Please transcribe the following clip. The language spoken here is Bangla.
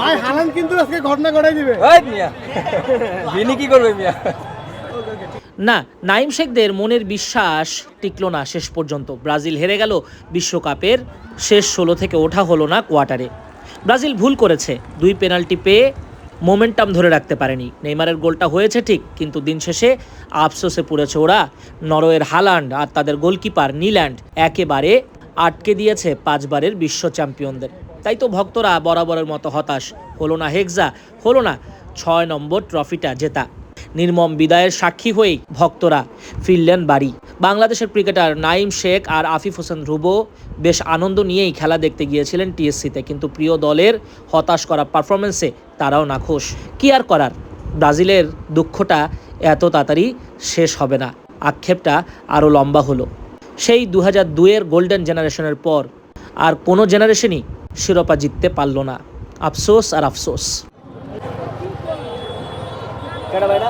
ভাই হালান্ড কিন্তু আজকে ঘটনা ঘটাই দিবে। ওই মিয়া ভিনি কি করবে মিয়া? না, নাইম শেখদের মনের বিশ্বাস টিকলো না শেষ পর্যন্ত। ব্রাজিল হেরে গেল বিশ্বকাপের শেষ 16 থেকে ওঠা হলো না কোয়ার্টারে। ব্রাজিল ভুল করেছে, 2 পেনাল্টি পেয়ে মোমেন্টাম ধরে রাখতে পারেনি। নেইমারের গোলটা হয়েছে ঠিক, কিন্তু দিন শেষে আফসোসে পড়েছে ওরা। নরওয়ের হালান্ড আর তাদের গোলকিপার নিল্যান্ড একেবারে আটকে দিয়েছে 5 বারের বিশ্ব চ্যাম্পিয়নদের। তাই তো ভক্তরা বরাবরের মতো হতাশ। হলো না হেক্সা, হলো না 6 নম্বর ট্রফিটা জেতা। নির্মম বিদায়ের সাক্ষী হয়েই ভক্তরা ফিরলেন বাড়ি। বাংলাদেশের ক্রিকেটার নাইম শেখ আর আফিফ হোসেন ধ্রুব বেশ আনন্দ নিয়েই খেলা দেখতে গিয়েছিলেন টিএসসিতে, কিন্তু প্রিয় দলের হতাশ করা পারফরমেন্সে তারাও নাখোশ। কি আর করার, ব্রাজিলের দুঃখটা এত তাড়াতাড়ি শেষ হবে না, আক্ষেপটা আরও লম্বা হলো। সেই 2002-এর গোল্ডেন জেনারেশনের পর আর কোনো জেনারেশনই শিরোপা জিততে পারল না। আফসোস আর আফসোস। কেডা ভাইরা?